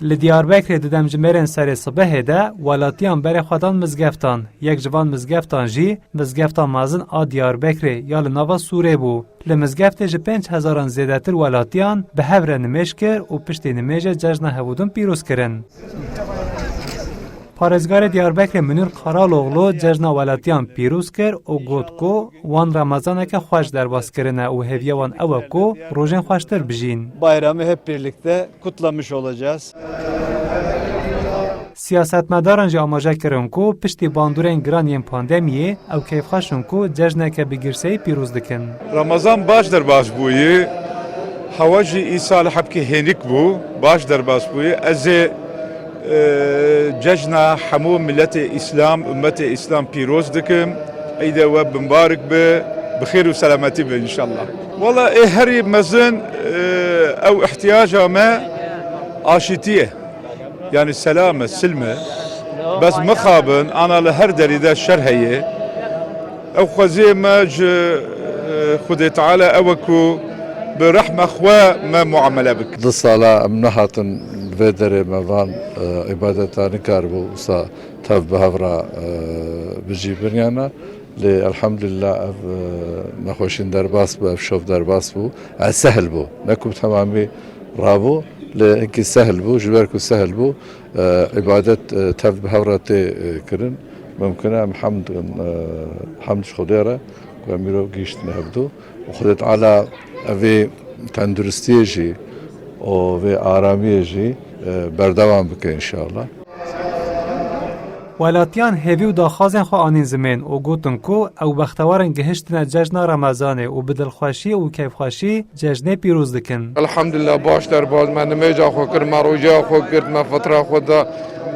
Li Diyarbekirê di demcimêrên serê sibehê de welatiyan berê xwe dan mizgeftan. Yek ji van mizgeftan jî mizgefta mezin a Diyarbekirê ya li nava Sûrê bû. Li mizgeftê ji 5,000 zêdetir welatiyan bi hev re nimêj kir û piştî nimêjê cejna hevûdin pîroz kirin. Parêzgarê Diyarbekirê Münir Karaloğlu cejna welatiyan pîroz kir û got ku wan Ramazaneke xweş derbas kirine û hêviya wan ew e ku rojên xweştir bijîn. Bayramı hep birlikte kutlamış olacağız. Siyasetmedaran jî amaje kirin ku piştî bandorên giran yên pandemiyê ew kêfxweşin ku cejneke bi girseyî pîroz dikin. Ramazan baş derbas bûyê, hewa jî îsal hebkê hênik bû, baş derbas bûyê. Ez ê cejna hemû milletê İslam, ümmetê İslam pîroz dikim. Eîdê we bimbarik be, bi xêr û selametî be inşallah. Valla herî mezin ew ihtiyaca me aşîtiye. Yani selame, silme. Bes mixabin, ana li her derî de şer heye. Ew xwezê me ji Xwedê Teala ew e ku bi rehme xwe me muamele bik. Di sala em nehatin vê derê me van îbadeta nikarbû wisa tev bi hevra bijî biryana. Lê elhamdülillah ev nexweşîn derbas bû, ev şov derbas bû. Sehl bû. Ne ku temamî rabû. Lê hinkî sehl bû, ji ber ku sehl bû, îbadet tev bi hevra tê kirin. Mümkün e em hemd ji Xwedê re ku em mirov gihîştine hevdû. Xwedê Teala evê tenduristiyê jî û vê aramiyê jî berdewam bike inşallah. Welatiyan hêvî û daxwazên xwe anîn zimên û gotin ku ew bextewarin gihiştine cejna Ramazanê û bi dilxweşî û kêfxweşî cejnê pîroz dikin. Elhamdülillah baş derbas me nimêja xwe kir, me roja xwe kir, me fitra xwe da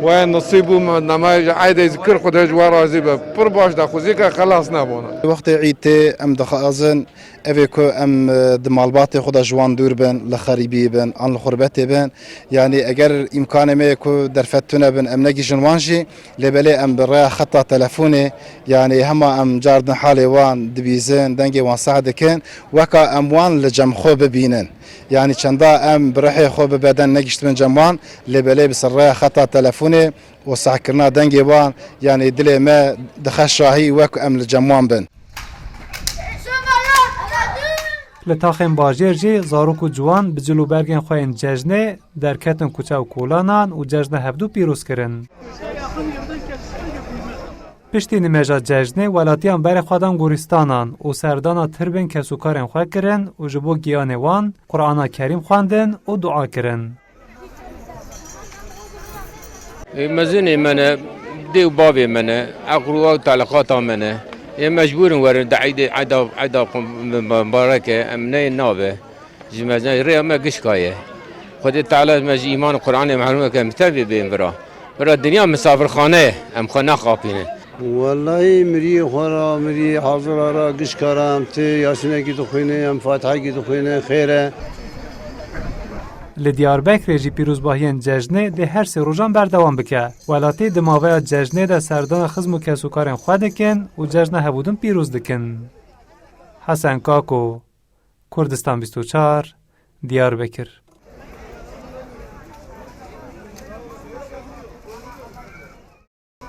ve nasîb û me nemêja eydê zikir Xwedê ji we razî be. Pir baş da xwezîka xelas nebûne. Wextê Eîdê em dixwazin evê ku em di malbatê xwe de ji wan dûr bin, li xerîbî bin, an li xurbetê bin. Yani eger îmkanê me ye ku derfet tune bin em negîjin wan jî lêbelê em bi rêya xeta telefonê yani hema em cardin halê wan dibîzin, dengê wan sah dikin weka em wan li cem xwe bibînin. Yani çenda em bi rihê xwe bi beden negîştibin cem wan lêbelê bi ser rêya xeta telefonê û sahkirina dengê wan yani dilê me dixe şahî wek em li cem wan bin. Li taxên bajêr jî zarok û ciwan bi cilûbergên xwe yên cejnê derketin kuçe û kolanan û cejna hevdû pîroz kirin. Piştî nimêja cejnê welatiyan berê xwe dan goristanan û serdana tirbên kesûkarên xwe kirin û ji bo giyanê wan Qur'ana Kerîm xwendin û dua kirin. Mezinê me ne, dê û bavê me ne, eqrûa û taleqata me ne. Ê mecbûrin werin di eyda mübareke em neyên nave. Ji mezinê rêya me gişka ye. Xwedê Teala me ji îman û Qur'anê mehrûm em tevê bên vira. Vira dinya misafirxane ye, em xwe neqapînin. Vallahi mirî xwe ra, mirî hazira ra gişkara em tê Yasînekî dixwîne, em Fatihekî dixwîne, xêr e. Li Diyarbekirê jî pîrozbahiyên cejnê dê her sê rojan berdewam bike. Welatê di maveya cejnê de serdana xizm û kesûkarên xwe dikin û cejna hevûdin pîroz dikin. Hesen Kako, Kurdistan 24, Diyarbekir.